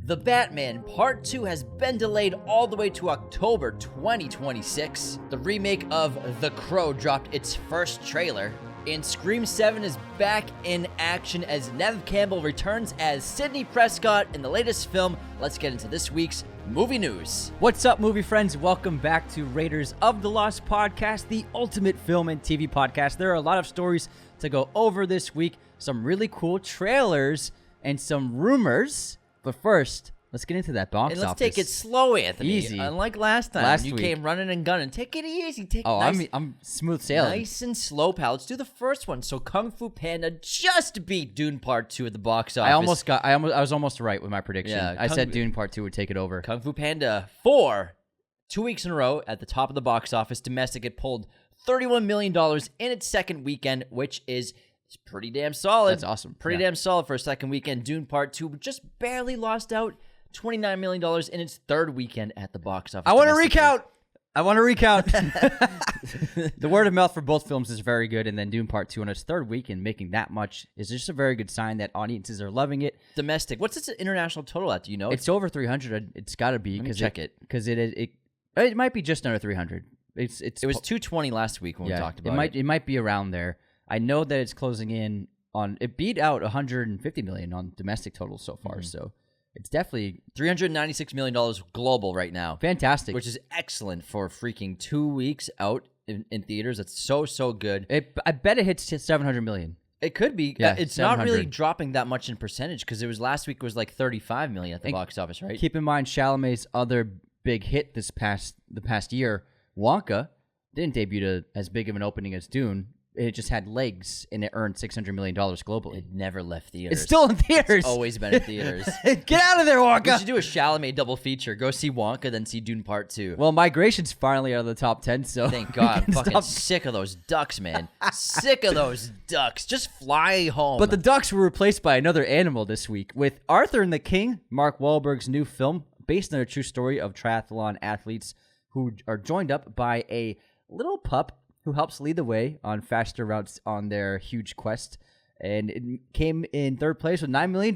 The Batman Part 2 has been delayed all the way to October 2026. The remake of The Crow dropped its first trailer. And Scream 7 is back in action as Neve Campbell returns as Sidney Prescott in the latest film. Let's get into this week's movie news. What's up, movie friends? Welcome back to Raiders of the Lost podcast, the ultimate film and TV podcast. There are a lot of stories to go over this week, some really cool trailers, and some rumors. But first, let's get into that box office. And let's take it slow, Anthony. Easy. Unlike last time, you came running and gunning. Take it easy. I'm smooth sailing. Nice and slow, pal. Let's do the first one. So Kung Fu Panda just beat Dune Part 2 at the box office. I was almost right with my prediction. Yeah, I said Dune Part 2 would take it over. Kung Fu Panda 4, 2 weeks in a row at the top of the box office. Domestic, it pulled $31 million in its second weekend, which is pretty damn solid. That's awesome. Pretty damn solid for a second weekend. Dune Part 2 just barely lost out $29 million in its third weekend at the box office. I want to recount. The word of mouth for both films is very good, and then Dune Part 2 on its third weekend making that much is just a very good sign that audiences are loving it. Domestic. What's its international total at? Do you know? It's over 300. It's got to be. Let me check it. Because it might be just under 300. It was 220 last week when we talked about it. It might be around there. I know that it's closing in on. It beat out 150 million on domestic totals so far. So it's definitely $396 million global right now. Fantastic. Which is excellent for freaking 2 weeks out in theaters. It's so good. I bet it hits 700 million. It could be. Yeah, it's 700. not really dropping that much in percentage because it was last week was like 35 million at the box office, right? Keep in mind Chalamet's other big hit the past year, Wonka, didn't debut as big of an opening as Dune. It just had legs, and it earned $600 million globally. It never left theaters. It's still in theaters. It's always been in theaters. Get out of there, Wonka. We should do a Chalamet double feature. Go see Wonka, then see Dune Part 2. Well, Migration's finally out of the top 10, so thank God. I'm fucking sick of those ducks, man. Sick of those ducks. Just fly home. But the ducks were replaced by another animal this week with Arthur and the King, Mark Wahlberg's new film based on a true story of triathlon athletes who are joined up by a little pup who helps lead the way on faster routes on their huge quest. And it came in third place with $9 million.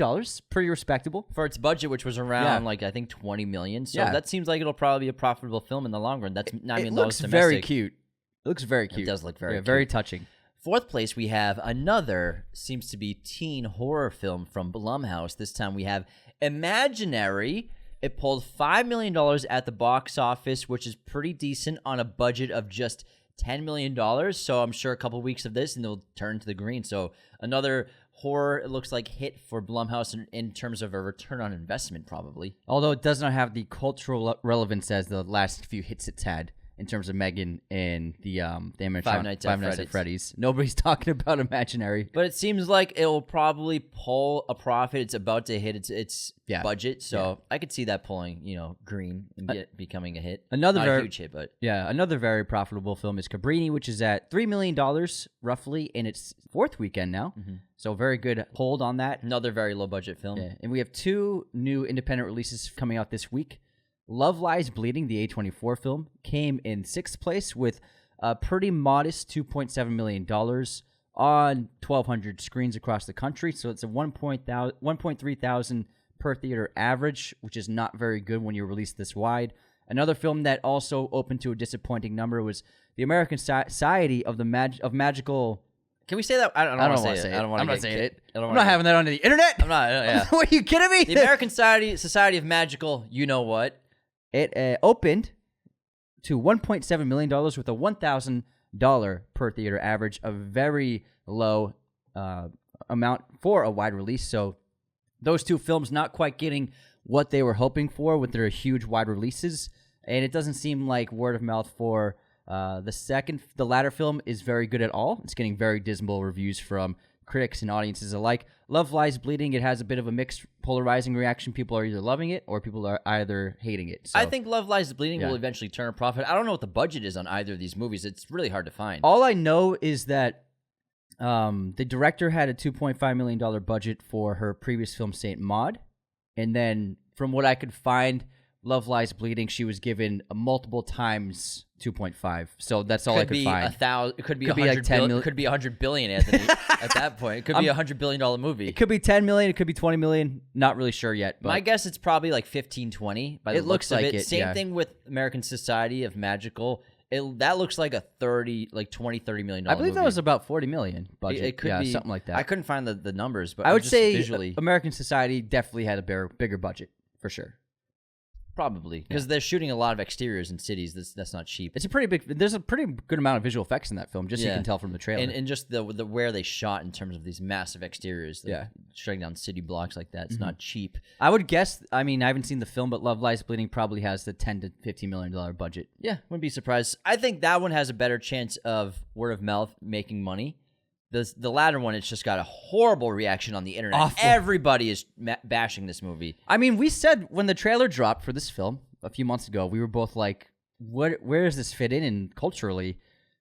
Pretty respectable. For its budget, which was around, I think, $20 million. So that seems like it'll probably be a profitable film in the long run. That's $9 million domestic. It looks very cute. It looks very cute. It does look very cute. Very touching. Fourth place, we have another, seems to be teen horror film from Blumhouse. This time we have Imaginary. It pulled $5 million at the box office, which is pretty decent on a budget of just $10 million. So I'm sure a couple weeks of this and they'll turn to the green. So another horror, it looks like, hit for Blumhouse in terms of a return on investment, probably. Although it does not have the cultural relevance as the last few hits it's had in terms of Megan and the Five Nights at Freddy's. Nobody's talking about Imaginary. But it seems like it'll probably pull a profit. It's about to hit its budget. So I could see that pulling, green and becoming a hit. Not a huge hit, but... Yeah, another very profitable film is Cabrini, which is at $3 million roughly in its fourth weekend now. Mm-hmm. So very good hold on that. Another very low budget film. Yeah. And we have two new independent releases coming out this week. Love Lies Bleeding, the A24 film, came in sixth place with a pretty modest $2.7 million on 1,200 screens across the country. So it's a 1.3 thousand per theater average, which is not very good when you release this wide. Another film that also opened to a disappointing number was the American Society of Magical... Can we say that? I don't want to say it. I'm not saying it. I'm not having that on the internet. I'm not. Yeah. Are you kidding me? The American Society of Magical, you know what? It opened to $1.7 million with a $1,000 per theater average, a very low amount for a wide release. So those two films not quite getting what they were hoping for with their huge wide releases. And it doesn't seem like word of mouth for the latter film is very good at all. It's getting very dismal reviews from critics and audiences alike. Love Lies Bleeding, it has a bit of a mixed, polarizing reaction. People are either loving it or people are either hating it. So, I think Love Lies Bleeding will eventually turn a profit. I don't know what the budget is on either of these movies. It's really hard to find. All I know is that the director had a $2.5 million budget for her previous film, Saint Maud. And then from what I could find, Love Lies Bleeding, she was given multiple times 2.5. So that's all I could find. It could be Could be like 10 million. It could be 100 billion, Anthony. At that point, it could be $100 billion movie. It could be 10 million. It could be 20 million. Not really sure yet. But My guess, it's probably like 15, 20. By the It looks looks like of it. it, Same yeah. thing with American Society of Magical. That looks like a 20, $30 million. I believe movie. that was about 40 million budget. It could be something like that. I couldn't find the numbers, but I would just say visually, American Society definitely had a bigger budget for sure. probably because they're shooting a lot of exteriors in cities. That's not cheap. It's a pretty big. There's a pretty good amount of visual effects in that film, just so you Yeah. can tell from the trailer. And just the where they shot in terms of these massive exteriors. Yeah. Shutting down city blocks like that. It's not cheap. I would guess. I mean, I haven't seen the film, but Love Lies Bleeding probably has the $10 to $15 million budget. Yeah, wouldn't be surprised. I think that one has a better chance of word of mouth making money. The latter one, it's just got a horrible reaction on the internet. Awful. Everybody is bashing this movie. I mean, we said when the trailer dropped for this film a few months ago, we were both like, where does this fit in? And culturally,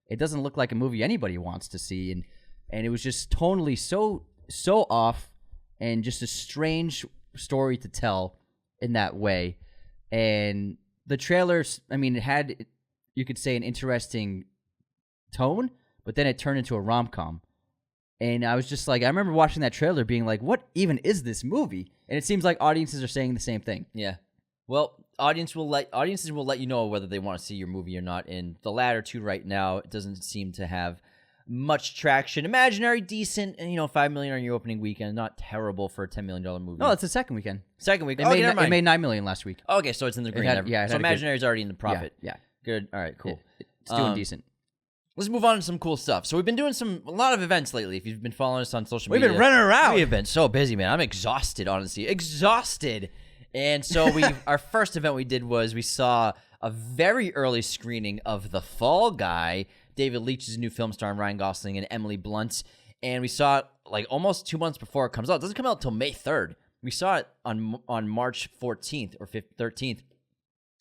it doesn't look like a movie anybody wants to see. And it was just tonally so off and just a strange story to tell in that way. And the trailers, I mean, it had, you could say, an interesting tone, but then it turned into a rom-com. And I was just like, I remember watching that trailer being like, what even is this movie? And it seems like audiences are saying the same thing. Yeah. Well, audiences will let you know whether they want to see your movie or not. And the latter two right now, it doesn't seem to have much traction. Imaginary, decent, and $5 million on your opening weekend. Not terrible for a $10 million movie. No, it's the second weekend. Second week. It made $9 million last week. Okay, so it's in the green. had- Never- yeah, it so had a good- Imaginary's already in the profit. Yeah. Good. All right, cool. It's doing decent. Let's move on to some cool stuff. So we've been doing a lot of events lately. If you've been following us on social We've media. been running around. We have been so busy, man. I'm exhausted, honestly. Exhausted. And so our first event we did was we saw a very early screening of The Fall Guy, David Leitch's new film starring Ryan Gosling and Emily Blunt. And we saw it like almost 2 months before it comes out. It doesn't come out until May 3rd. We saw it on March 14th or 13th.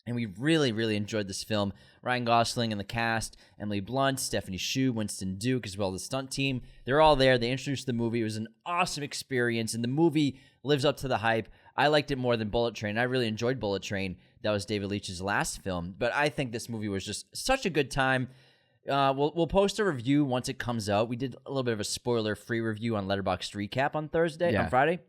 And we really, really enjoyed this film. Ryan Gosling and the cast, Emily Blunt, Stephanie Hsu, Winston Duke, as well as the stunt team. They're all there. They introduced the movie. It was an awesome experience, and the movie lives up to the hype. I liked it more than Bullet Train. I really enjoyed Bullet Train. That was David Leitch's last film. But I think this movie was just such a good time. We'll post a review once it comes out. We did a little bit of a spoiler-free review on Letterboxd Recap on Friday.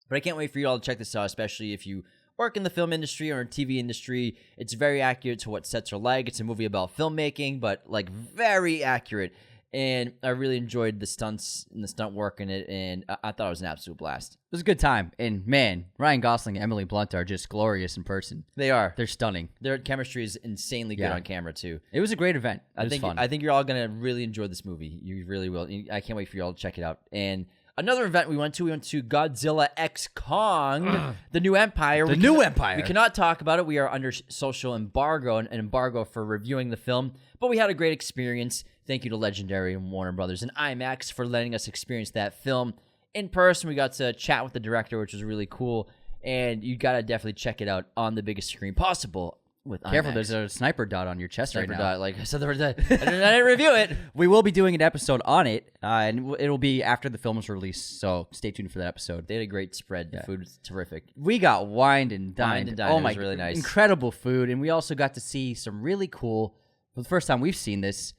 But I can't wait for you all to check this out, especially if you work in the film industry or in TV industry. It's very accurate to what sets are like. It's a movie about filmmaking, but like very accurate. And I really enjoyed the stunts and the stunt work in it, and I thought it was an absolute blast. It was a good time. And man, Ryan Gosling and Emily Blunt are just glorious in person. They are. They're stunning. Their chemistry is insanely good on camera too. It was a great event. It was fun. I think you're all gonna really enjoy this movie. You really will. I can't wait for you all to check it out. And another event we went to Godzilla X Kong, the new Empire. Empire. We cannot talk about it. We are under social embargo, an embargo for reviewing the film. But we had a great experience. Thank you to Legendary and Warner Brothers and IMAX for letting us experience that film in person. We got to chat with the director, which was really cool. And you got to definitely check it out on the biggest screen possible with Careful, IMAX. there's a sniper dot on your chest right now. Like I said, I didn't review it. We will be doing an episode on it, and it'll be after the film is released, so stay tuned for that episode. They had a great spread. The food was terrific. We got wined and dined. Wined and dined. Oh It my, was really nice. Incredible food, and we also got to see some really cool, for the first time we've seen this,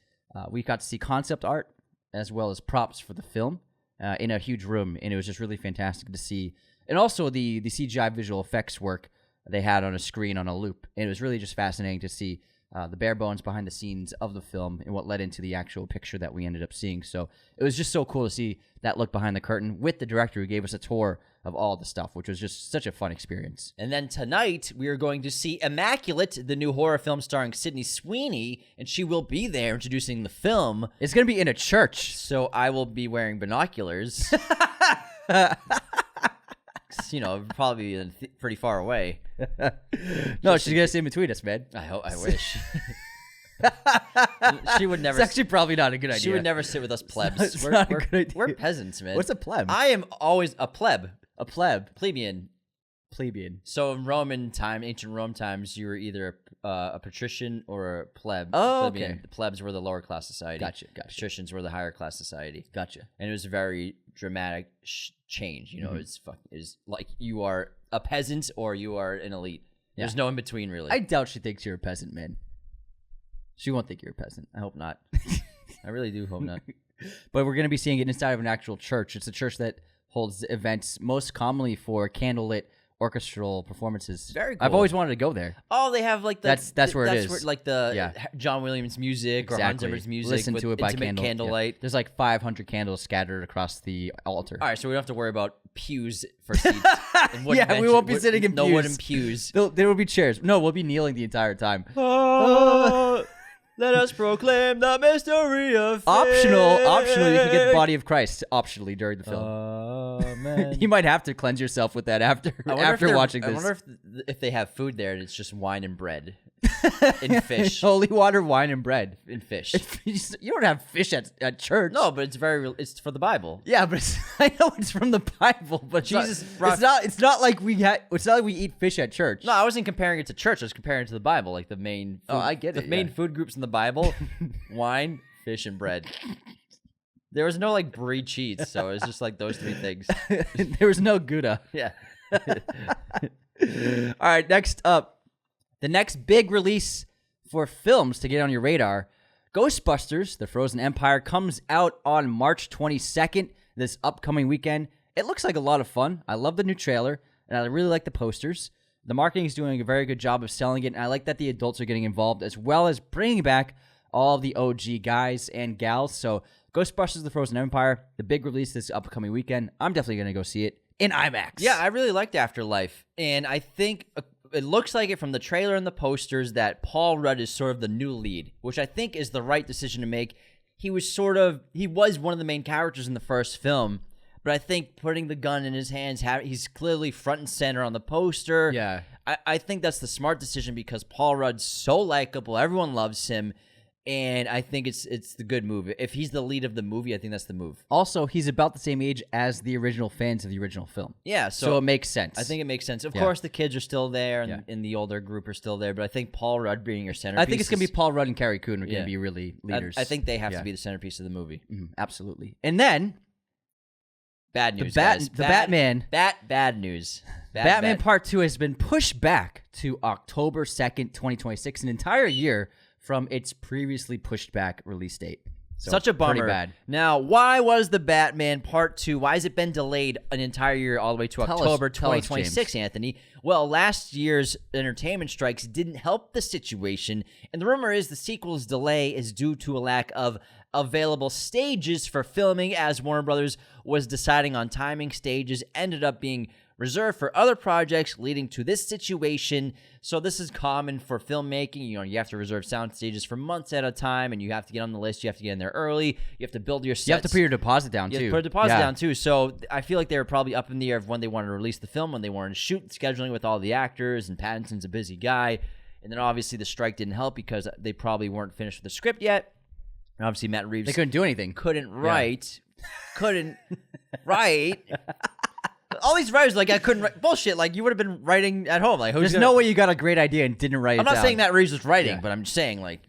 we got to see concept art as well as props for the film in a huge room, and it was just really fantastic to see. And also the CGI visual effects work they had on a screen on a loop. And it was really just fascinating to see the bare bones behind the scenes of the film and what led into the actual picture that we ended up seeing. So it was just so cool to see that look behind the curtain with the director who gave us a tour of all the stuff, which was just such a fun experience. And then tonight, we are going to see Immaculate, the new horror film starring Sydney Sweeney, and she will be there introducing the film. It's going to be in a church. So I will be wearing binoculars. Probably pretty far away. No, she's going to sit in between us, man. I wish. She would never. It's actually probably not a good idea. She would never sit with us plebs. It's not a good idea. We're peasants, man. What's a pleb? I am always a pleb. A pleb. Plebeian. Plebeian. So in ancient Rome times, you were either a patrician or a pleb. Oh, plebeian. okay. The plebs were the lower class society. Gotcha. Patricians were the higher class society. Gotcha. And it was a very dramatic change. Mm-hmm. It's like you are a peasant or you are an elite. There's no in between, really. I doubt she thinks you're a peasant, man. She won't think you're a peasant. I hope not. I really do hope not. But we're going to be seeing it inside of an actual church. It's a church that holds events most commonly for candlelit orchestral performances. Very cool. I've always wanted to go there. Oh, they have like the that's where it is. Where, like the John Williams music or Hans Zimmer's music. Listen to it by candlelight. Yeah. There's like 500 candles scattered across the altar. All right, so we don't have to worry about pews for seats. We won't be sitting in pews. No wooden pews. There will be chairs. No, we'll be kneeling the entire time. Let us proclaim the mystery of faith. Optionally, you can get the body of Christ optionally during the film. Amen. You might have to cleanse yourself with that after watching this. I wonder if they have food there and it's just wine and bread and fish. Holy water, wine, and bread. And fish. You don't have fish at church. No, but it's for the Bible. Yeah, but I know it's from the Bible, but Jesus. It's not like we eat fish at church. No, I wasn't comparing it to church. I was comparing it to the Bible, like the main. Food, I get it. The main food groups in the Bible: wine, fish, and bread. There was no like brie cheese, so it was just like those three things. There was no Gouda. Yeah. All right, next up, the next big release for films to get on your radar, Ghostbusters: The Frozen Empire comes out on March 22nd, this upcoming weekend. It looks like a lot of fun. I love the new trailer, and I really like the posters. The marketing is doing a very good job of selling it, and I like that the adults are getting involved, as well as bringing back all of the OG guys and gals. So Ghostbusters: The Frozen Empire, the big release this upcoming weekend. I'm definitely going to go see it in IMAX. Yeah, I really liked Afterlife, and I think it looks like it from the trailer and the posters that Paul Rudd is sort of the new lead, which I think is the right decision to make. He was one of the main characters in the first film, but I think putting the gun in his hands, he's clearly front and center on the poster. Yeah. I think that's the smart decision because Paul Rudd's so likable. Everyone loves him. And I think it's the good move. If he's the lead of the movie, I think that's the move. Also, he's about the same age as the original fans of the original film. Yeah, so it makes sense. I think it makes sense. Of course, the kids are still there, and the older group are still there. But I think Paul Rudd being your centerpiece. I think it's going to be Paul Rudd and Carrie Coon are going to be really leaders. I think they have to be the centerpiece of the movie. Absolutely. And then bad news, guys. Bad news. Batman Part 2 has been pushed back to October 2nd, 2026, an entire year from its previously pushed back release date. So such a bummer. Pretty bad. Now, why was the Batman Part 2, why has it been delayed an entire year all the way to October 2026, Anthony? Well, last year's entertainment strikes didn't help the situation, and the rumor is the sequel's delay is due to a lack of available stages for filming, as Warner Brothers was deciding on timing. Stages ended up being reserved for other projects, leading to this situation. So this is common for filmmaking. You have to reserve sound stages for months at a time, and you have to get on the list. You have to get in there early. You have to build your sets. You have to put your deposit down, too. You have to put a deposit down, too. So I feel like they were probably up in the air of when they wanted to release the film, when they wanted to shoot, scheduling with all the actors, and Pattinson's a busy guy. And then obviously the strike didn't help because they probably weren't finished with the script yet. And obviously Matt Reeves... They couldn't do anything. Couldn't write. All these writers, like, I couldn't write. Bullshit, like, you would have been writing at home. Like, there's no way you got a great idea and didn't write it down. I'm not saying Matt Reeves was writing, but I'm just saying, like,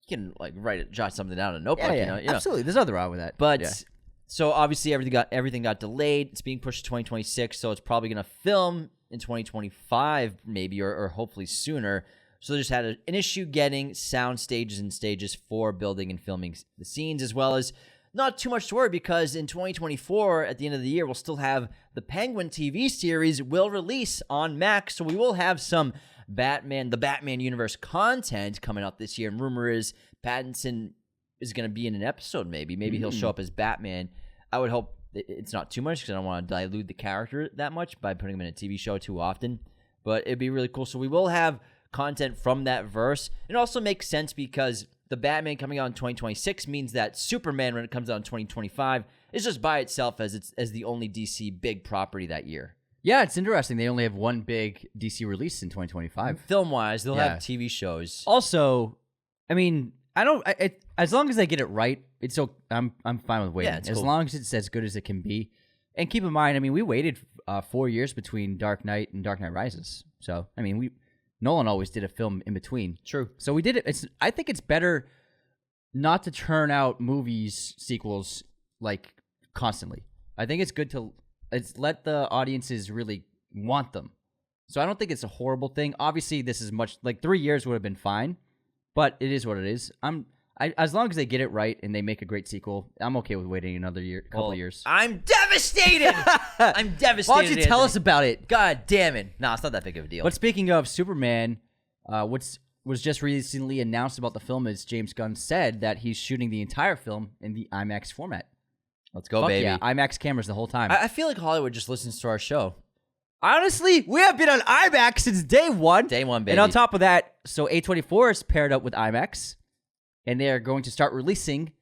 you can, like, jot something down in a notebook, you know? Absolutely. There's nothing wrong with that. But, so, obviously, everything got delayed. It's being pushed to 2026, so it's probably going to film in 2025, maybe, or hopefully sooner. So they just had an issue getting sound stages and stages for building and filming the scenes, as well as not too much to worry because in 2024, at the end of the year, we'll still have the Penguin TV series will release on Max. So we will have some the Batman universe content coming out this year. And rumor is Pattinson is going to be in an episode maybe. Maybe he'll show up as Batman. I would hope it's not too much because I don't want to dilute the character that much by putting him in a TV show too often. But it'd be really cool. So we will have content from that verse. It also makes sense because the Batman coming out in 2026 means that Superman, when it comes out in 2025, is just by itself as the only DC big property that year. Yeah, it's interesting. They only have one big DC release in 2025. Film-wise, they'll have TV shows. Also, I mean, as long as they get it right, I'm fine with waiting. Yeah, as long as it's as good as it can be. And keep in mind, I mean, we waited 4 years between Dark Knight and Dark Knight Rises. So, I mean, Nolan always did a film in between. True. So we did it. I think it's better not to churn out sequels, like, constantly. I think it's good to let the audiences really want them. So I don't think it's a horrible thing. Obviously, this is much like 3 years would have been fine, but it is what it is. As long as they get it right and they make a great sequel, I'm okay with waiting another couple of years. I'm devastated. I'm devastated. Why don't you tell us about it? God damn it. No, it's not that big of a deal. But speaking of Superman, was just recently announced about the film is James Gunn said that he's shooting the entire film in the IMAX format. Let's go, Fuck baby. yeah, IMAX cameras the whole time. I feel like Hollywood just listens to our show. Honestly, we have been on IMAX since day one. Day one, baby. And on top of that, so A24 is paired up with IMAX, and they are going to start releasing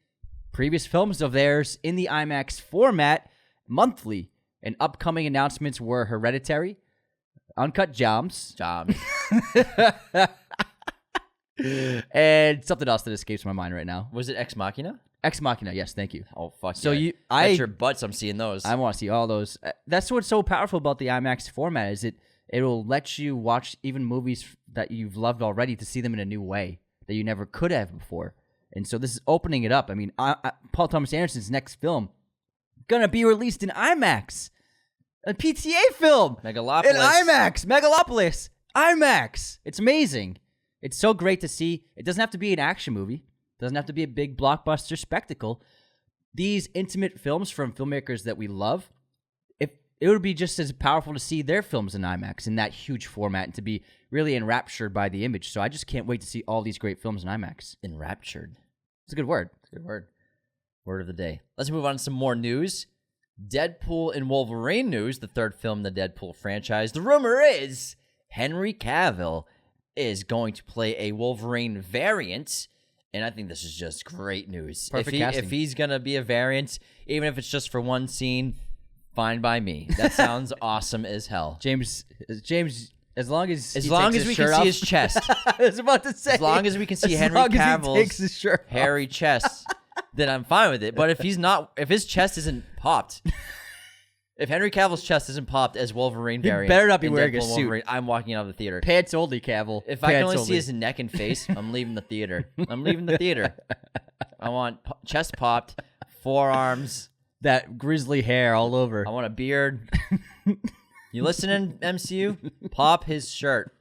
previous films of theirs in the IMAX format monthly. And upcoming announcements were Hereditary, Uncut Gems, and something else that escapes my mind right now. Was it Ex Machina? Ex Machina, yes, thank you. Oh, fuck So yeah. That's your butts, I'm seeing those. I want to see all those. That's what's so powerful about the IMAX format is it'll let you watch even movies that you've loved already to see them in a new way that you never could have before. And so this is opening it up. I mean, Paul Thomas Anderson's next film gonna be released in IMAX, a PTA film, Megalopolis. in IMAX, Megalopolis, IMAX. It's amazing. It's so great to see. It doesn't have to be an action movie. It doesn't have to be a big blockbuster spectacle. These intimate films from filmmakers that we love, it would be just as powerful to see their films in IMAX in that huge format and to be really enraptured by the image. So I just can't wait to see all these great films in IMAX. Enraptured. It's a good word. It's a good word. Word of the day. Let's move on to some more news. Deadpool and Wolverine news, the third film in the Deadpool franchise. The rumor is Henry Cavill is going to play a Wolverine variant, and I think this is just great news. Perfect casting. If he's going to be a variant, even if it's just for one scene, fine by me. That sounds awesome as hell. James, as long as we can see his chest. I was about to say. As long as we can see as Henry long as he takes Cavill's his shirt off. hairy chest, then I'm fine with it. But if his chest isn't popped, if Henry Cavill's chest isn't popped as Wolverine variant, better not be in wearing Deadpool a and suit. Wolverine, I'm walking out of the theater. Pants only, Cavill. If I can Pants only see his neck and face, I'm leaving the theater. I'm leaving the theater. I want chest popped, forearms. That grizzly hair all over. I want a beard. You listening, MCU? Pop his shirt.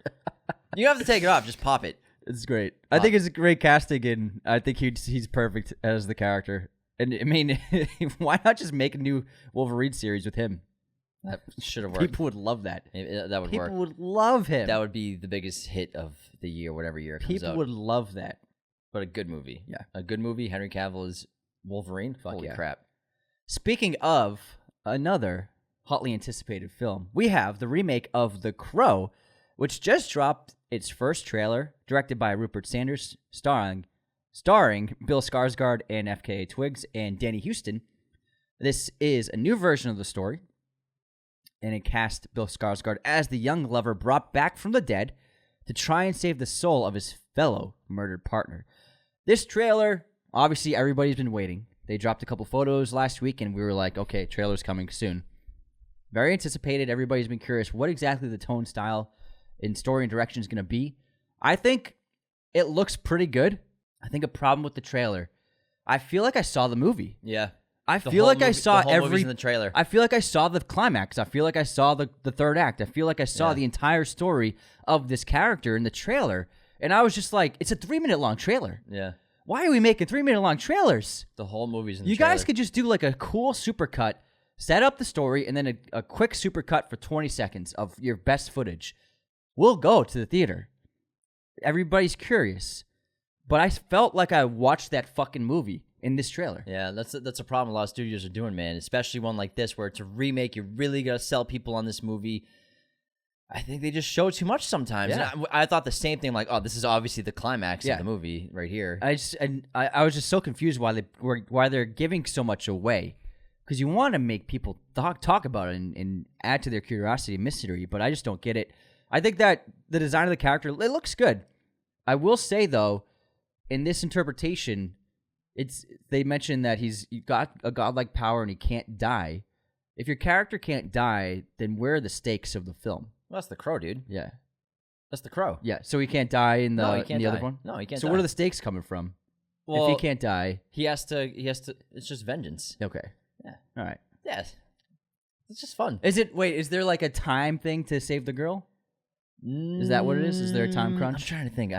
You don't have to take it off. Just pop it. It's great. I think it's a great casting, and I think he's perfect as the character. And I mean, why not just make a new Wolverine series with him? That should have worked. People would love that. That would work. People would love him. That would be the biggest hit of the year, whatever year it comes People out. would love that. But a good movie. Yeah. A good movie. Henry Cavill is Wolverine. Holy yeah. crap. Speaking of another hotly anticipated film, we have the remake of The Crow, which just dropped its first trailer, directed by Rupert Sanders, starring Bill Skarsgård and FKA Twigs and Danny Huston. This is a new version of the story, and it cast Bill Skarsgård as the young lover brought back from the dead to try and save the soul of his fellow murdered partner. This trailer, obviously everybody's been waiting. They dropped a couple photos last week, and we were like, okay, trailer's coming soon. Very anticipated. Everybody's been curious what exactly the tone, style, and story and direction is going to be. I think it looks pretty good. I think a problem with the trailer, I feel like I saw the movie. Yeah. I feel like I saw movie's in the trailer. I feel like I saw the climax. I feel like I saw the third act. I feel like I saw the entire story of this character in the trailer. And I was just like, it's a 3-minute long trailer. Yeah. Why are we making 3-minute long trailers? The whole movie's in the You trailer. guys could just do like a cool supercut, set up the story, and then a quick supercut for 20 seconds of your best footage. We'll go to the theater. Everybody's curious. But I felt like I watched that fucking movie in this trailer. Yeah, that's a problem a lot of studios are doing, man. Especially one like this where it's a remake. You're really going to sell people on this movie. I think they just show too much sometimes. Yeah. And I thought the same thing, like, oh, this is obviously the climax of the movie right here. I was just so confused why they're giving so much away. Because you want to make people talk about it and add to their curiosity and mystery, but I just don't get it. I think that the design of the character, it looks good. I will say, though, in this interpretation, they mentioned that he's got a godlike power and he can't die. If your character can't die, then where are the stakes of the film? Well, that's the Crow, dude. Yeah. That's the Crow. Yeah, so he can't die in the, he can't other die. one? No, he can't So die. where are the stakes coming from? Well, if he can't die. He has to, it's just vengeance. Okay. Yeah. All right. Yes. It's just fun. Is there like a time thing to save the girl? Is that what it is? Is there a time crunch? I'm trying to think.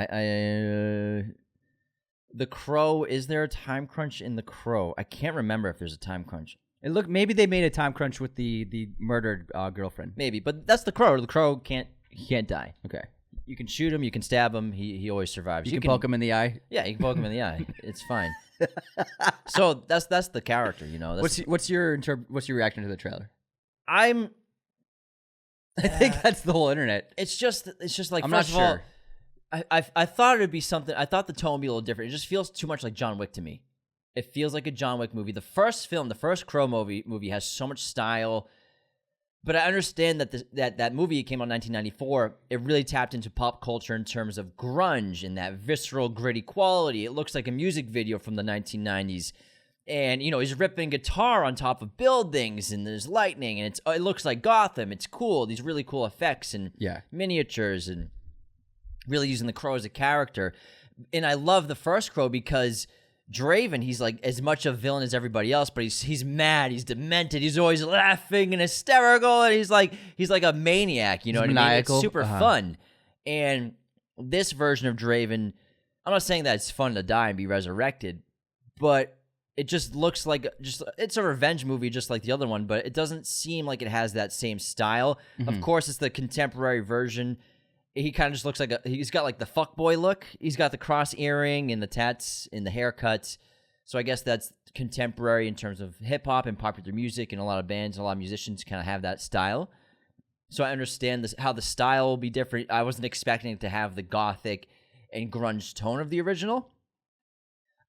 The Crow. Is there a time crunch in The Crow? I can't remember if there's a time crunch. Maybe they made a time crunch with the murdered girlfriend. Maybe, but that's The Crow. The Crow can't die. Okay. You can shoot him. You can stab him. He always survives. You can poke him in the eye. Yeah, you can poke him in the eye. It's fine. So that's the character, you know. What's your reaction to the trailer? I think that's the whole internet. It's just like, I'm first not of sure. all, I thought it'd be something. I thought the tone would be a little different. It just feels too much like John Wick to me. It feels like a John Wick movie. The first Crow movie has so much style. But I understand that that movie came out in 1994. It really tapped into pop culture in terms of grunge and that visceral, gritty quality. It looks like a music video from the 1990s. And, you know, he's ripping guitar on top of buildings, and there's lightning, and it looks like Gotham. It's cool. These really cool effects and miniatures, and really using the Crow as a character. And I love the first Crow because Draven, he's like as much a villain as everybody else, but he's mad, he's demented, he's always laughing and hysterical, and he's like a maniac, you know what maniacal. I mean? It's super fun. And this version of Draven, I'm not saying that it's fun to die and be resurrected, but it just looks like it's a revenge movie just like the other one, but it doesn't seem like it has that same style. Mm-hmm. Of course, it's the contemporary version. He kind of just looks like he's got like the fuckboy look. He's got the cross earring and the tats and the haircuts. So I guess that's contemporary in terms of hip hop and popular music, and a lot of bands and a lot of musicians kind of have that style. So I understand how the style will be different. I wasn't expecting it to have the gothic and grunge tone of the original.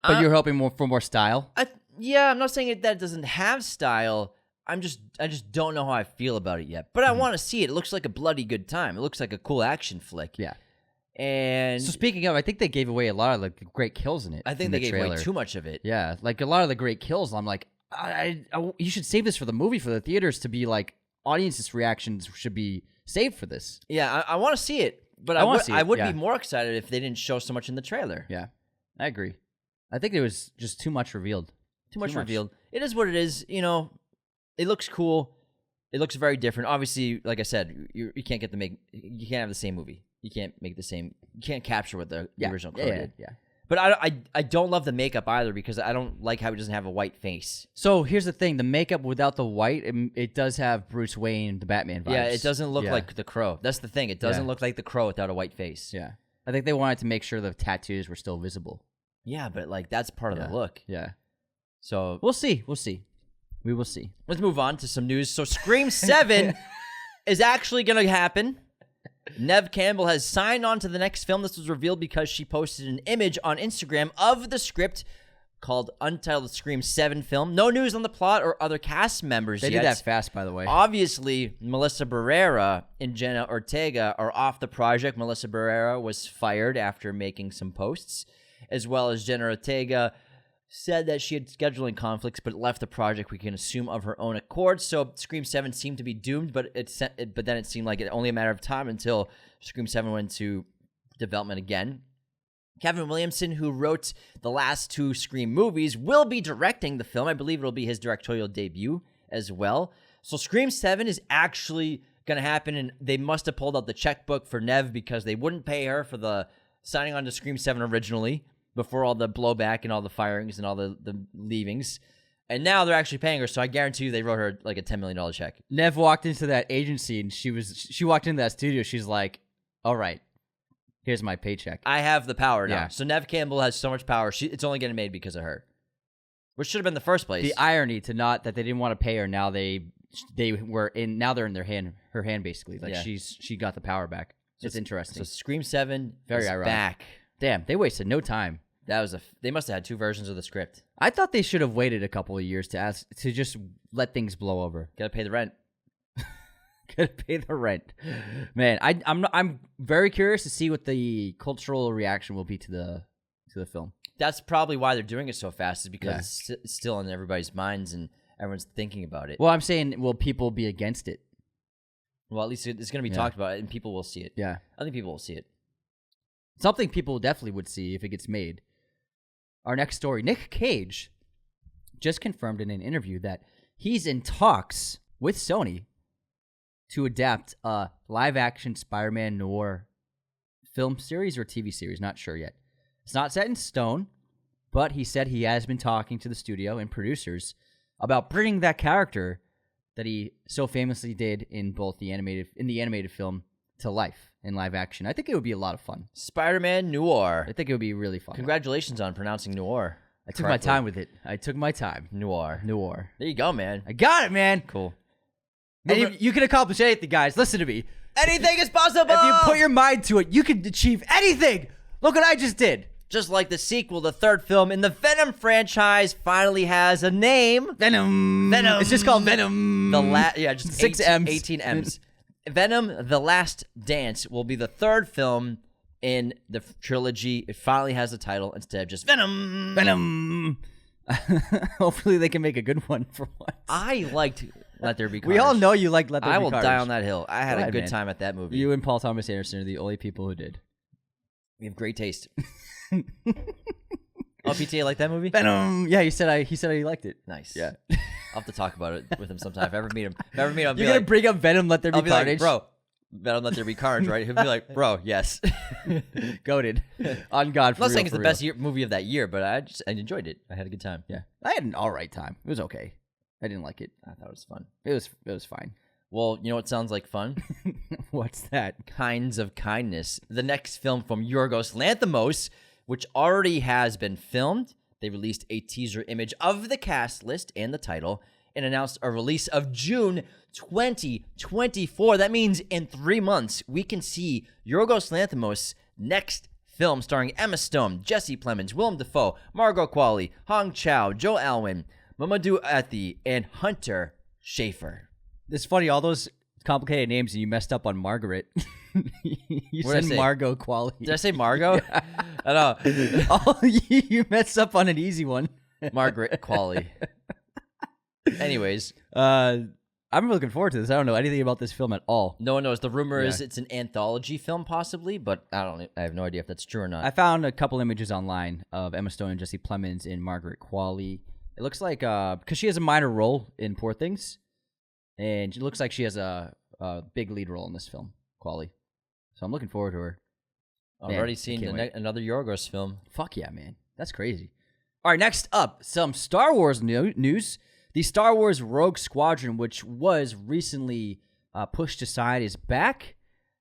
But you're hoping for more style? Yeah, I'm not saying that it doesn't have style. I just don't know how I feel about it yet. But I want to see it. It looks like a bloody good time. It looks like a cool action flick. Yeah. And so speaking of, I think they gave away a lot of the great kills in it. I think they gave away too much of it. Yeah, like a lot of the great kills. I'm like, you should save this for the movie, for the theaters, to be like, audiences' reactions should be saved for this. Yeah, I want to see it. But I would be more excited if they didn't show so much in the trailer. Yeah, I agree. I think it was just too much revealed. Too much revealed. It is what it is. You know, it looks cool. It looks very different. Obviously, like I said, you can't you can't have the same movie. You can't make the same. You can't capture what the original Crow did. Yeah. But I don't love the makeup either, because I don't like how he doesn't have a white face. So here's the thing: the makeup without the white, it does have Bruce Wayne, the Batman vibes. Yeah, it doesn't look like the Crow. That's the thing. It doesn't look like the Crow without a white face. Yeah, I think they wanted to make sure the tattoos were still visible. Yeah, but like that's part of the look. Yeah. So we'll see. We will see. Let's move on to some news. So Scream 7 is actually going to happen. Neve Campbell has signed on to the next film. This was revealed because she posted an image on Instagram of the script called Untitled Scream 7 film. No news on the plot or other cast members yet. They did that fast, by the way. Obviously, Melissa Barrera and Jenna Ortega are off the project. Melissa Barrera was fired after making some posts, as well as Jenna Ortega said that she had scheduling conflicts but left the project, we can assume, of her own accord. So Scream 7 seemed to be doomed, but then it seemed like it only a matter of time until Scream 7 went to development again. Kevin Williamson, who wrote the last two Scream movies, will be directing the film. I believe it'll be his directorial debut as well. So Scream 7 is actually going to happen, and they must have pulled out the checkbook for Neve because they wouldn't pay her for the signing on to Scream 7 originally, before all the blowback and all the firings and all the leavings. And now they're actually paying her, so I guarantee you they wrote her like a $10 million check. Neve walked into that agency, and she walked into that studio, she's like, all right, here's my paycheck. I have the power now. Yeah. So Neve Campbell has so much power, it's only getting made because of her. Which should have been the first place. The irony that they didn't want to pay her, now they're in her hand basically. Like she got the power back. So it's interesting. So Scream 7 very is ironic. Back. Damn, they wasted no time. They must have had two versions of the script. I thought they should have waited a couple of years to just let things blow over. Gotta pay the rent. Gotta pay the rent, man. I'm very curious to see what the cultural reaction will be to the film. That's probably why they're doing it so fast, is because it's still in everybody's minds and everyone's thinking about it. Well, I'm saying, will people be against it? Well, at least it's going to be talked about, and people will see it. Yeah, I think people will see it. Something people definitely would see if it gets made. Our next story, Nick Cage just confirmed in an interview that he's in talks with Sony to adapt a live-action Spider-Man Noir film series or TV series. Not sure yet. It's not set in stone, but he said he has been talking to the studio and producers about bringing that character that he so famously did in both the animated film to life in live action. I think it would be a lot of fun. Spider-Man Noir. I think it would be really fun. Congratulations on pronouncing Noir. I took my time with it. I took my time. Noir. There you go, man. I got it, man. Cool. And you can accomplish anything, guys. Listen to me. Anything is possible! If you put your mind to it, you can achieve anything. Look what I just did. Just like the sequel, the third film in the Venom franchise finally has a name. Venom. It's just called Venom. Just 6 M's. 18 M's. Venom: The Last Dance will be the third film in the trilogy. It finally has a title instead of just Venom. Hopefully they can make a good one for once. I liked Let There Be Carnage. We all know you like Let There Be Carnage. I will die on that hill. I had a good time at that movie. You and Paul Thomas Anderson are the only people who did. We have great taste. PTA like that movie? Venom. Yeah, he said he liked it. Nice. Yeah. I'll have to talk about it with him sometime. If I ever meet him, I'll You're gonna bring up Venom, Let There Be I'll be Carnage, like, bro. Venom, Let There Be Carnage, right? He'll be like, bro, yes. Goated. On God. I'm not saying it's the best movie of that year, but I enjoyed it. I had a good time. Yeah, I had an all right time. It was okay. I didn't like it. I thought it was fun. It was fine. Well, you know what sounds like fun? What's that? Kinds of Kindness. The next film from Yorgos Lanthimos, which already has been filmed. They released a teaser image of the cast list and the title and announced a release of June 2024. That means in 3 months, we can see Yorgos Lanthimos' next film starring Emma Stone, Jesse Plemons, Willem Dafoe, Margot Qualley, Hong Chow, Joe Alwyn, Mamadou Athie, and Hunter Schafer. It's funny, all those complicated names, and you messed up on Margaret. You said Margot Qualley. Did I say Margot? Yeah. I know. You messed up on an easy one. Margaret Qualley. Anyways. I'm looking forward to this. I don't know anything about this film at all. No one knows. The rumor is it's an anthology film, possibly, but I have no idea if that's true or not. I found a couple images online of Emma Stone and Jesse Plemons and Margaret Qualley. It looks like, because she has a minor role in Poor Things, and it looks like she has a big lead role in this film, Qualley. So I'm looking forward to her. I've already seen another Yorgos film. Fuck yeah, man. That's crazy. All right, next up, some Star Wars news. The Star Wars Rogue Squadron, which was recently pushed aside, is back.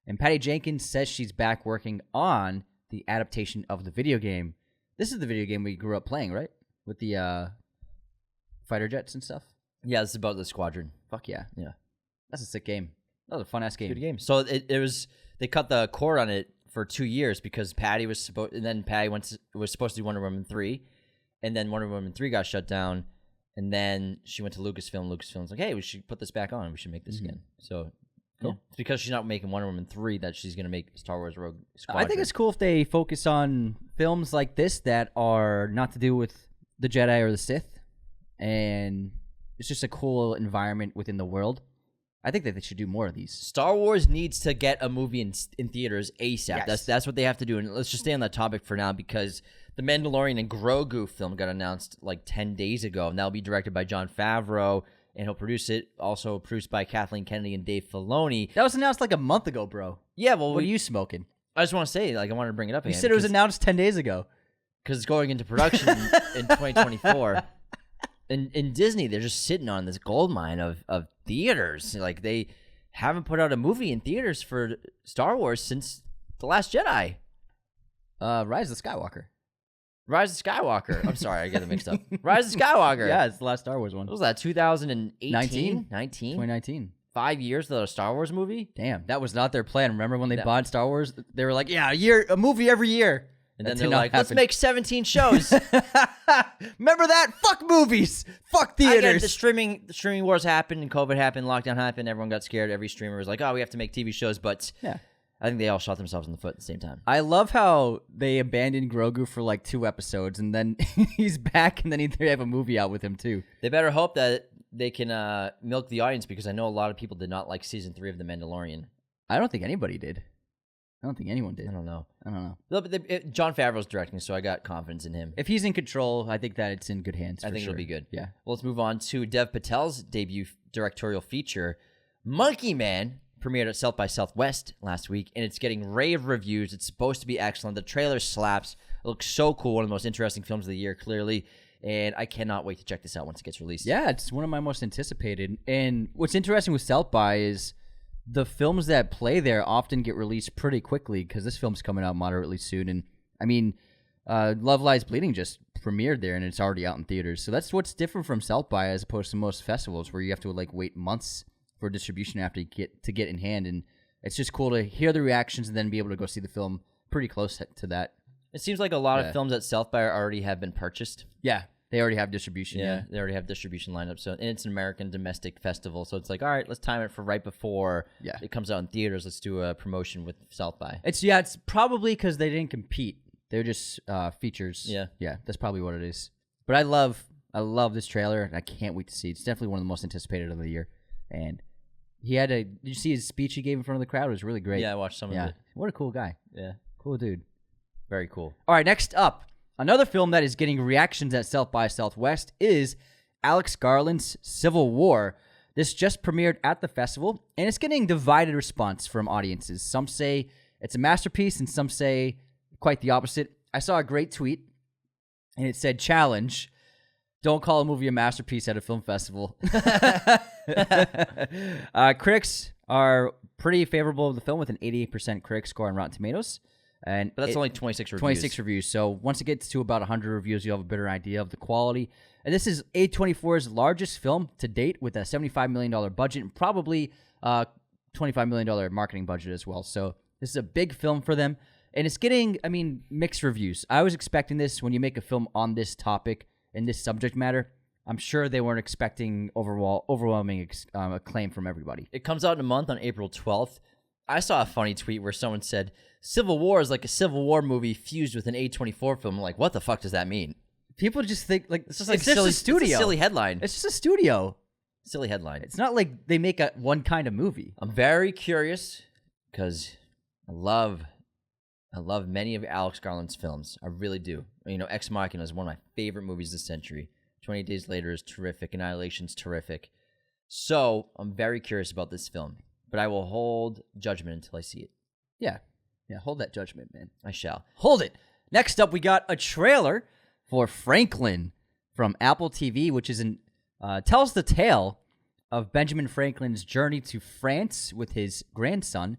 And Patty Jenkins says she's back working on the adaptation of the video game. This is the video game we grew up playing, right? With the fighter jets and stuff. Yeah, this is about the squadron. Fuck yeah. Yeah. That's a sick game. That was a fun-ass game. Good game. So it was, they cut the cord on it for 2 years because Patty was supposed, and then Patty was supposed to do Wonder Woman 3, and then Wonder Woman 3 got shut down, and then she went to Lucasfilm. Lucasfilm's like, hey, we should put this back on. We should make this again. So cool. Yeah. It's because she's not making Wonder Woman 3 that she's going to make Star Wars Rogue Squadron. I think it's cool if they focus on films like this that are not to do with the Jedi or the Sith, and it's just a cool environment within the world. I think that they should do more of these. Star Wars needs to get a movie in theaters ASAP. Yes. That's what they have to do. And let's just stay on that topic for now because the Mandalorian and Grogu film got announced like 10 days ago. And that'll be directed by Jon Favreau, and he'll produce it. Also produced by Kathleen Kennedy and Dave Filoni. That was announced like a month ago, bro. Yeah, well, what are you smoking? I just want to say, like, I wanted to bring it up again. You said it was announced 10 days ago. Because it's going into production in 2024. In Disney, they're just sitting on this gold mine of theaters. Like, they haven't put out a movie in theaters for Star Wars since The Last Jedi. Rise of Skywalker. Rise of Skywalker. I'm sorry, I get it mixed up. Rise of Skywalker. Yeah, it's the last Star Wars one. What was that, 2018? 19? 2019. 5 years without a Star Wars movie? Damn, that was not their plan. Remember when they bought Star Wars? They were like, yeah, a movie every year. And then they're like, let's make 17 shows. Remember that? Fuck movies. Fuck theaters. I get it. The streaming wars happened, and COVID happened, lockdown happened, everyone got scared. Every streamer was like, oh, we have to make TV shows. But yeah, I think they all shot themselves in the foot at the same time. I love how they abandoned Grogu for like 2 episodes, and then he's back, and then they have a movie out with him too. They better hope that they can milk the audience, because I know a lot of people did not like season 3 of The Mandalorian. I don't think anybody did. I don't think anyone did. I don't know. But Jon Favreau's directing, so I got confidence in him. If he's in control, I think that it's in good hands. I think it'll be good. Yeah. Well, let's move on to Dev Patel's debut directorial feature, Monkey Man premiered at South by Southwest last week, and it's getting rave reviews. It's supposed to be excellent. The trailer slaps. It looks so cool. One of the most interesting films of the year, clearly. And I cannot wait to check this out once it gets released. Yeah, it's one of my most anticipated. And what's interesting with South by is the films that play there often get released pretty quickly because this film's coming out moderately soon. And I mean, Love Lies Bleeding just premiered there and it's already out in theaters. So that's what's different from South by as opposed to most festivals where you have to like wait months for distribution after you get in hand. And it's just cool to hear the reactions and then be able to go see the film pretty close to that. It seems like a lot of films at South by already have been purchased. Yeah, they already have distribution. Yeah, they already have distribution lined up. So, and it's an American domestic festival. So it's like, all right, let's time it for right before it comes out in theaters. Let's do a promotion with South by. It's probably because they didn't compete. They're just features. Yeah, that's probably what it is. But I love this trailer, and I can't wait to see it. It's definitely one of the most anticipated of the year. And did you see his speech he gave in front of the crowd? It was really great. Yeah, I watched some of it. What a cool guy. Yeah. Cool dude. Very cool. All right, next up, another film that is getting reactions at South by Southwest is Alex Garland's Civil War. This just premiered at the festival, and it's getting divided response from audiences. Some say it's a masterpiece, and some say quite the opposite. I saw a great tweet, and it said, "Challenge. Don't call a movie a masterpiece at a film festival." Critics are pretty favorable of the film with an 88% critic score on Rotten Tomatoes. But that's only 26 reviews. 26 reviews. So once it gets to about 100 reviews, you'll have a better idea of the quality. And this is A24's largest film to date with a $75 million budget and probably $25 million marketing budget as well. So this is a big film for them. And it's getting, mixed reviews. I was expecting this when you make a film on this topic and this subject matter. I'm sure they weren't expecting overwhelming acclaim from everybody. It comes out in a month on April 12th. I saw a funny tweet where someone said, Civil War is like a Civil War movie fused with an A24 film. I'm like, what the fuck does that mean? People just think, like, it's just like silly studio. It's a silly headline. It's just a studio. Silly headline. It's not like they make one kind of movie. I'm very curious because I love many of Alex Garland's films. I really do. Ex Machina is one of my favorite movies this century. 28 Days Later is terrific. Annihilation's terrific. So I'm very curious about this film. But I will hold judgment until I see it. Yeah, hold that judgment, man. I shall. Hold it. Next up, we got a trailer for Franklin from Apple TV, which tells the tale of Benjamin Franklin's journey to France with his grandson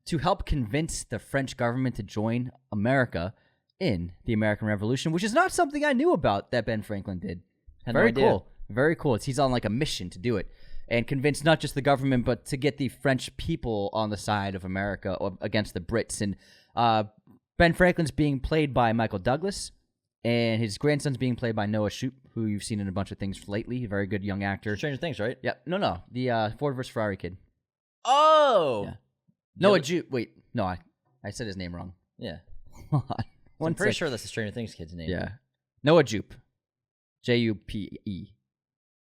to help convince the French government to join America in the American Revolution, which is not something I knew about that Ben Franklin did. Very cool. Very cool. He's on like a mission to do it. And convince not just the government, but to get the French people on the side of America against the Brits. And Ben Franklin's being played by Michael Douglas, and his grandson's being played by Noah Shoup, who you've seen in a bunch of things lately. A very good young actor. Stranger Things, right? Yeah. No. The Ford vs. Ferrari kid. Oh! Yeah. Noah Jupe. Wait. No, I said his name wrong. Yeah. Hold on. I'm pretty sure that's the Stranger Things kid's name. Yeah. Noah Jupe. Jupe.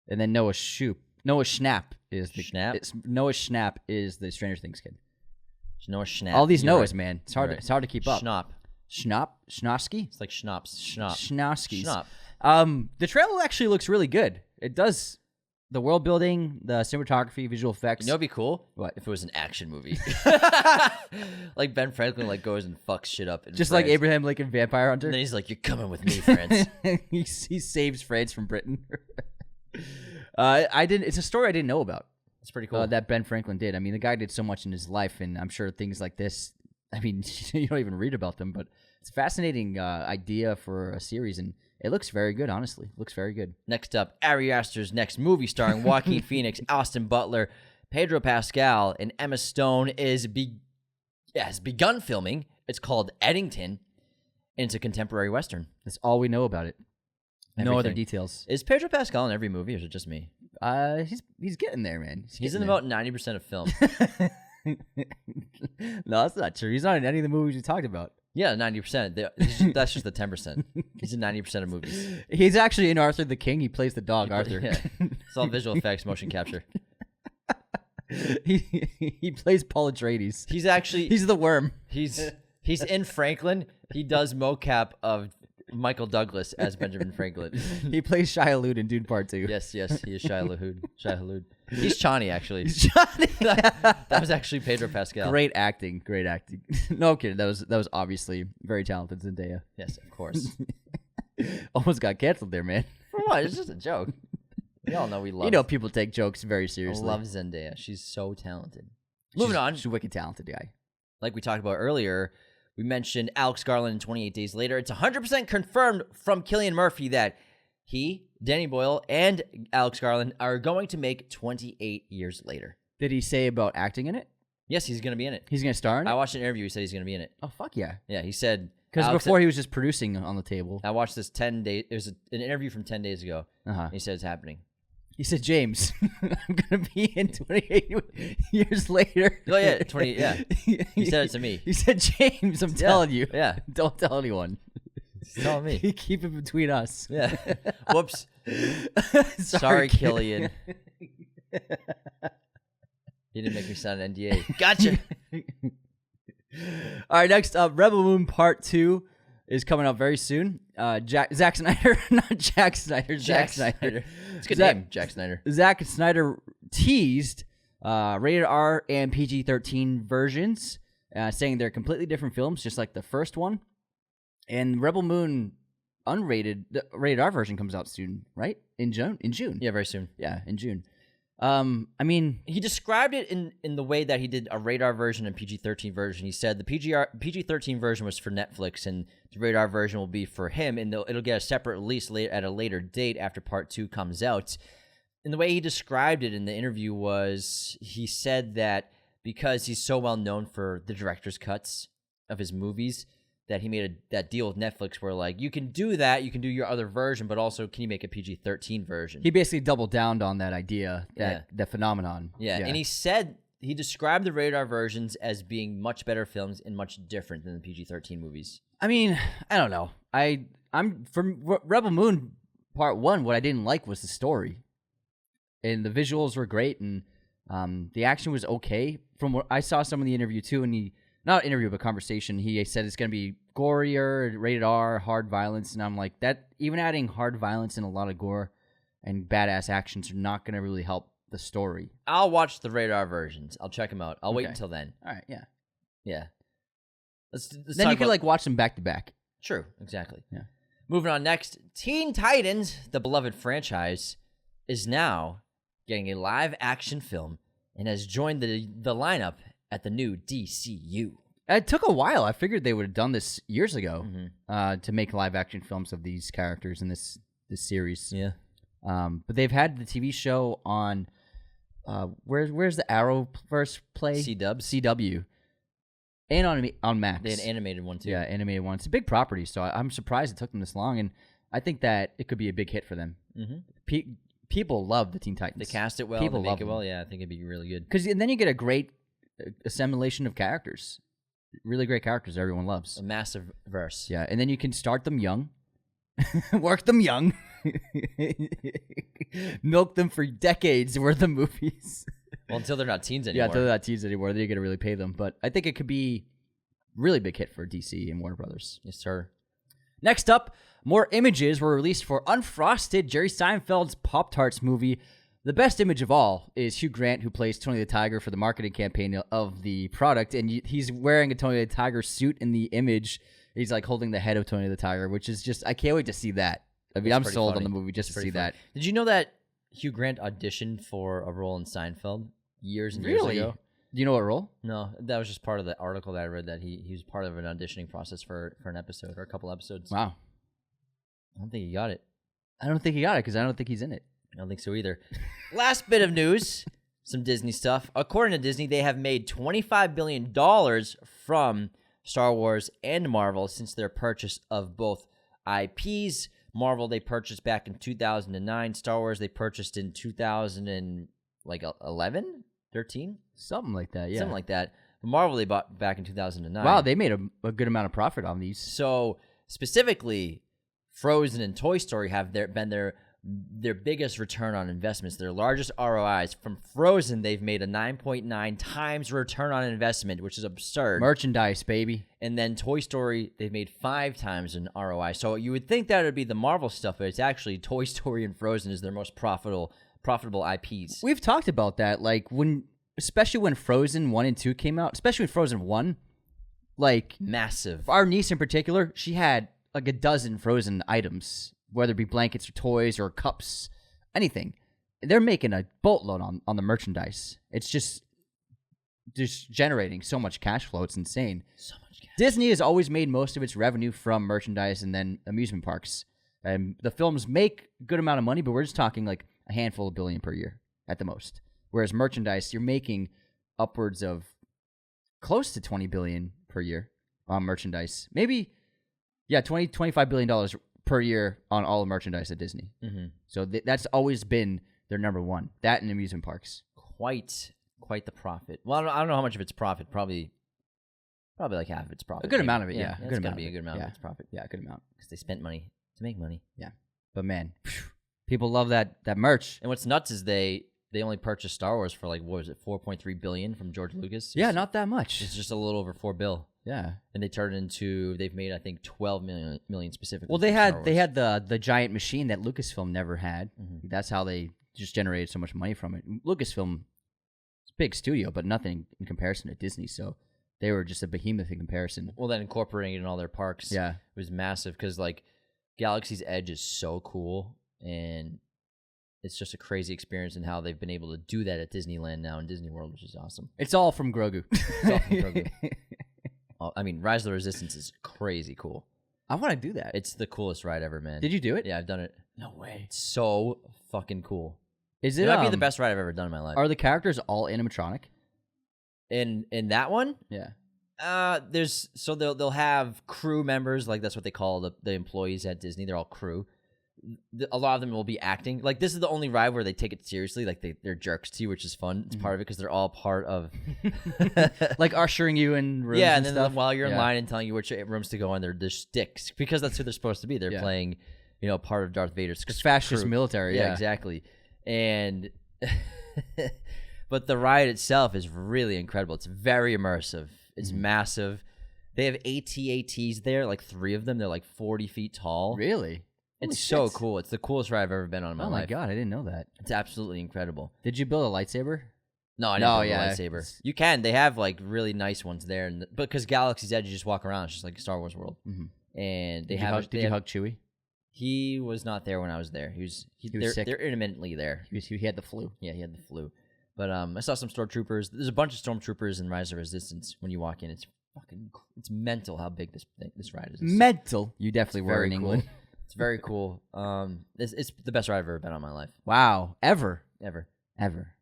And then Noah Shoup. Noah Schnapp is the Noah Schnapp is the Stranger Things kid. Noah Schnapp. All these Noahs, man. It's hard. It's hard to keep up. Schnoski. It's like schnapps. Schnoskis. Schnapp. The trailer actually looks really good. It does. The world building, the cinematography, visual effects. You know, it'd be cool. What if it was an action movie? Like Ben Franklin goes and fucks shit up. Just France. like Abraham Lincoln Vampire Hunter. And then he's like, "You're coming with me, France." he saves France from Britain. It's a story I didn't know about. It's pretty cool. That Ben Franklin did. The guy did so much in his life, and I'm sure things like this, you don't even read about them, but it's a fascinating idea for a series, and it looks very good, honestly. It looks very good. Next up, Ari Aster's next movie starring Joaquin Phoenix, Austin Butler, Pedro Pascal, and Emma Stone has begun filming. It's called Eddington, and it's a contemporary Western. That's all we know about it. No other details. Is Pedro Pascal in every movie, or is it just me? He's getting there, man. He's in about 90% of film. No, that's not true. He's not in any of the movies we talked about. Yeah, 90%. That's just the 10%. He's in 90% of movies. He's actually in Arthur the King. He plays the dog, Arthur. Yeah. It's all visual effects, motion capture. He plays Paul Atreides. He's the worm. He's in Franklin. He does mocap of Michael Douglas as Benjamin Franklin. He plays Shia LaBeouf in Dune Part 2. Yes, he is Shia LaBeouf. He's Chani, actually. Johnny. That was actually Pedro Pascal. Great acting. No, I'm kidding. That was obviously very talented Zendaya. Yes, of course. Almost got canceled there, man. For what? It's just a joke. We all know we love. You know, people take jokes very I seriously. love Zendaya. She's so talented. Moving on. She's a wicked talented guy. Like we talked about earlier, we mentioned Alex Garland in 28 Days Later. It's 100% confirmed from Cillian Murphy that he, Danny Boyle, and Alex Garland are going to make 28 Years Later. Did he say about acting in it? Yes, he's going to be in it. He's going to star in it? I watched an interview. He said he's going to be in it. Oh, fuck yeah. Yeah, he said... Because before he was just producing on the table. I watched this 10 days... It was an interview from 10 days ago. Uh-huh. He said it's happening. He said, James, I'm going to be in 28 years later. Oh, yeah, 20... Yeah. He said it to me. He said, James, I'm telling you. Yeah. Don't tell anyone. He's telling me. Keep it between us. Yeah. Whoops. Sorry, Cillian. You didn't make me sign an NDA. Gotcha. All right, next up, Rebel Moon Part 2 is coming up very soon. Zack Snyder, not Jack Snyder, Zack Snyder. It's a good name, Jack Snyder. Zack Snyder teased rated R and PG-13 versions, saying they're completely different films, just like the first one. And Rebel Moon unrated, the rated R version comes out soon, right? In June? Yeah, very soon. Yeah, in June. I mean, he described it in the way that he did a radar version and PG-13 version. He said the PG-13 version was for Netflix, and the radar version will be for him, and it'll get a separate release at a later date after Part 2 comes out. And the way he described it in the interview was, he said that because he's so well known for the director's cuts of his movies, that he made that deal with Netflix where, like, you can do that, you can do your other version, but also can you make a PG-13 version? He basically doubled down on that idea, that phenomenon. Yeah, and he described the radar versions as being much better films and much different than the PG-13 movies. I mean, I don't know. I'm from Rebel Moon Part 1, what I didn't like was the story. And the visuals were great, and the action was okay. From what I saw some of the interview, too, and not interview, but conversation, he said it's going to be gorier, rated R, hard violence, and I'm like, that even adding hard violence and a lot of gore and badass actions are not going to really help the story. I'll watch the radar versions. I'll check them out. I'll wait until then. All right, yeah. Yeah. Then you can, like, watch them back-to-back. True, exactly. Yeah. Moving on next, Teen Titans, the beloved franchise, is now getting a live-action film and has joined the lineup at the new DCU. It took a while. I figured they would have done this years ago to make live-action films of these characters in this series. Yeah. But they've had the TV show on where's the Arrowverse play? CW. And on Max. They had an animated one, too. Yeah, animated one. It's a big property, so I'm surprised it took them this long, and I think that it could be a big hit for them. Mm-hmm. People love the Teen Titans. They cast it well. People they make love it well. Yeah, I think it'd be really good. And then you get a great assimilation of characters. Really great characters everyone loves. A massive verse. Yeah, and then you can start them young. Work them young. Milk them for decades worth of movies. Well, until they're not teens anymore. Yeah, until they're not teens anymore. Then you're going to really pay them. But I think it could be a really big hit for DC and Warner Brothers. Yes, sir. Next up, more images were released for Unfrosted, Jerry Seinfeld's Pop-Tarts movie. The best image of all is Hugh Grant, who plays Tony the Tiger for the marketing campaign of the product. And he's wearing a Tony the Tiger suit in the image. He's like holding the head of Tony the Tiger, which is just, I can't wait to see that. I mean, I'm sold on the movie just to see that. Did you know that Hugh Grant auditioned for a role in Seinfeld years and years ago? Do you know what role? No, that was just part of the article that I read, that he was part of an auditioning process for an episode or a couple episodes. Wow. I don't think he got it. I don't think he got it because I don't think he's in it. I don't think so either. Last bit of news, some Disney stuff. According to Disney, they have made $25 billion from Star Wars and Marvel since their purchase of both IPs. Marvel they purchased back in 2009. Star Wars they purchased in 2011, 13? Something like that, yeah. Something like that. Marvel they bought back in 2009. Wow, they made a good amount of profit on these. So specifically, Frozen and Toy Story have been their biggest return on investments, their largest ROIs. From Frozen, they've made a 9.9 times return on investment, which is absurd. Merchandise, baby. And then Toy Story, they've made 5 times an ROI. So you would think that would be the Marvel stuff, but it's actually Toy Story and Frozen is their most profitable profitable IPs. We've talked about that, like especially when Frozen 1 and 2 came out, especially when Frozen 1, like Massive. our niece in particular, she had like a dozen Frozen items, whether it be blankets or toys or cups, anything. They're making a boatload on the merchandise. It's just generating so much cash flow. It's insane. So much cash. Disney has always made most of its revenue from merchandise and then amusement parks. And the films make a good amount of money, but we're just talking like a handful of billion per year at the most. Whereas merchandise, you're making upwards of close to $20 billion per year on merchandise. Maybe, yeah, $25 billion per year on all the merchandise at Disney. Mm-hmm. So that's always been their number one. That and amusement parks. Quite the profit. Well, I don't know how much of it's profit. Probably like half of its profit. A good maybe. amount of it, yeah. It's got to be a good amount of its profit. Yeah, a good amount. Because they spent money to make money. Yeah. But man, people love that merch. And what's nuts is they only purchased Star Wars for like, what was it, $4.3 billion from George Lucas? Yeah, not that much. It's just a little over $4 billion. Yeah. And they've made, I think, 12 million specifically. Well, they had the giant machine that Lucasfilm never had. Mm-hmm. That's how they just generated so much money from it. Lucasfilm, it's a big studio, but nothing in comparison to Disney. So they were just a behemoth in comparison. Well, then incorporating it in all their parks, Yeah, it was massive because like Galaxy's Edge is so cool, and it's just a crazy experience in how they've been able to do that at Disneyland now and Disney World, which is awesome. it's all from Grogu. It's all from Grogu. I mean, Rise of the Resistance is crazy cool. I want to do that. It's the coolest ride ever, man. Did you do it? Yeah, I've done it. No way. It's so fucking cool. Is It it? might be the best ride I've ever done in my life. Are the characters all animatronic? In that one, Yeah. They'll have crew members, like that's what they call the employees at Disney. They're all crew. A lot of them will be acting. Like this is the only ride where they take it seriously. Like they're jerks to you, which is fun. It's part of it because they're all part of. Like ushering you in rooms Yeah, and then stuff? while you're in line and telling you which rooms to go in, they're sticks because that's who they're supposed to be. They're playing, part of Darth Vader's fascist crew. military. Yeah, Yeah, exactly. And but the ride itself is really incredible. It's very immersive. It's massive. They have AT-ATs there, like 3 of them. They're like 40 feet tall. Really? It's Holy so shit. cool. It's the coolest ride I've ever been on in my Oh life. my god, I didn't know that. It's absolutely incredible. Did you build a lightsaber? No, I didn't build yeah, a lightsaber. You can. They have like really nice ones there, and because Galaxy's Edge, you just walk around. It's just like Star Wars World. Mm-hmm. And Did you hug Chewie? He was not there when I was there. He was sick. They're intermittently there. He had the flu. Yeah, he had the flu. But I saw some stormtroopers. There's a bunch of stormtroopers in Rise of Resistance. When you walk in, it's mental how big this ride is. Mental. You definitely were in England. Cool. It's very cool. It's the best ride I've ever been on in my life. Wow. Ever. Ever.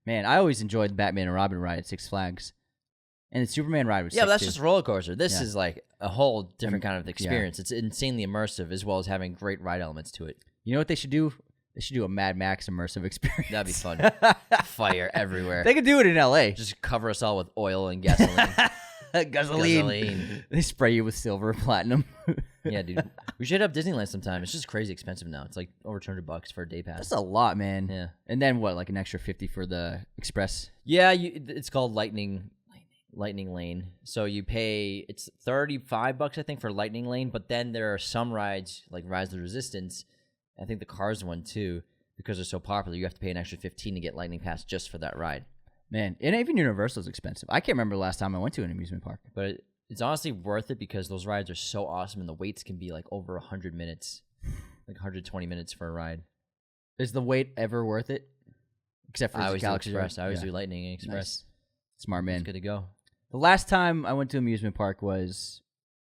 Man, I always enjoyed the Batman and Robin ride at Six Flags. And the Superman ride was Yeah, sick but that's too. just a roller coaster. This Yeah. is like a whole different kind of experience. It's insanely immersive as well as having great ride elements to it. You know what they should do? They should do a Mad Max immersive experience. That'd be fun. Fire everywhere. They could do it in L.A. Just cover us all with oil and gasoline. Gasoline. They spray you with silver and platinum. Yeah, dude. We should hit up Disneyland sometime. It's just crazy expensive now. It's like over $200 for a day pass. That's a lot, man. Yeah. And then what, like an extra $50 for the express? Yeah, it's called Lightning Lane. So you pay, it's $35, I think, for Lightning Lane, but then there are some rides, like Rise of the Resistance, I think the Cars one too, because they're so popular, you have to pay an extra $15 to get Lightning Pass just for that ride. Man, and even Universal's expensive. I can't remember the last time I went to an amusement park. But it's honestly worth it because those rides are so awesome and the waits can be like over 100 minutes, like 120 minutes for a ride. Is the wait ever worth it? Except for I always do Galaxy Express. Ride? I always Yeah. do Lightning Express. Nice. Smart man. It's good to go. The last time I went to an amusement park was,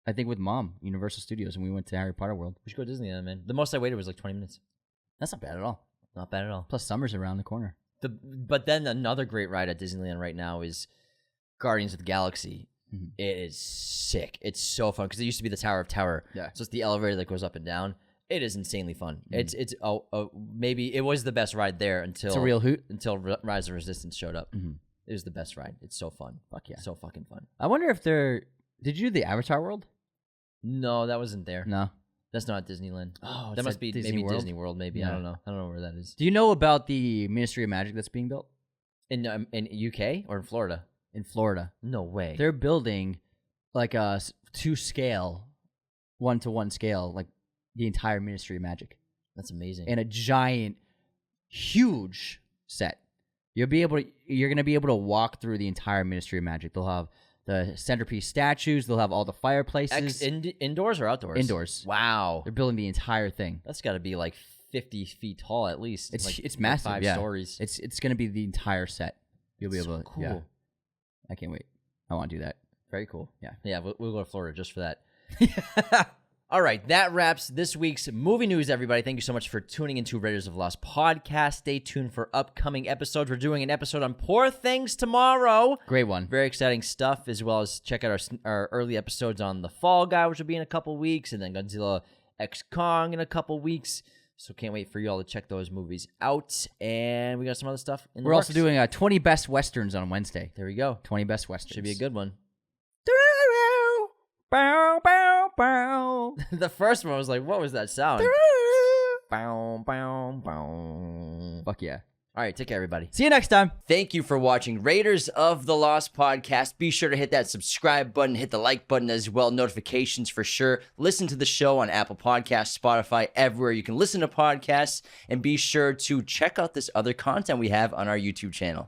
I think, with Mom, Universal Studios, and we went to Harry Potter World. We should go to Disneyland, man. The most I waited was like 20 minutes. That's not bad at all. Not bad at all. Plus, summer's around the corner. But then another great ride at Disneyland right now is Guardians of the Galaxy. Mm-hmm. It is sick. It's so fun because it used to be the Tower of Terror. Yeah. So it's the elevator that goes up and down. It is insanely fun. Mm-hmm. It's maybe it was the best ride there until It's a real hoot. until Rise of Resistance showed up. Mm-hmm. It was the best ride. It's so fun. Fuck yeah. So fucking fun. I wonder if they're... Did you do the Avatar World? No, that wasn't there. No. That's not Disneyland. Oh, That must be maybe World? Disney World. Maybe Yeah. I don't know. I don't know where that is. Do you know about the Ministry of Magic that's being built? In UK or in Florida? In Florida. No way. They're building like a to scale, 1-to-1 scale, like the entire Ministry of Magic. That's amazing. And a giant, huge set. You're going to be able to walk through the entire Ministry of Magic. They'll have the centerpiece statues. They'll have all the fireplaces. Indoors or outdoors? Indoors. Wow. They're building the entire thing. That's got to be like 50 feet tall at least. It's massive. Like 5 stories. It's going to be the entire set. You'll be able to. Cool. Yeah. I can't wait. I want to do that. Very cool. Yeah. Yeah, we'll go to Florida just for that. All right, that wraps this week's movie news, everybody. Thank you so much for tuning into Raiders of the Lost podcast. Stay tuned for upcoming episodes. We're doing an episode on Poor Things tomorrow. Great one. Very exciting stuff, as well as check out our early episodes on The Fall Guy, which will be in a couple weeks, and then Godzilla X Kong in a couple weeks. So can't wait for you all to check those movies out. And we got some other stuff in the We're works. also doing 20 best westerns on Wednesday. There we go. 20 best westerns. Should be a good one. Bow, bow, bow. The first one was like, what was that sound? Bow, bow, bow. Fuck yeah. All right, take care, everybody. See you next time. Thank you for watching Raiders of the Lost podcast. Be sure to hit that subscribe button, hit the like button as well, notifications for sure. Listen to the show on Apple Podcasts, Spotify, everywhere you can listen to podcasts, and be sure to check out this other content we have on our YouTube channel.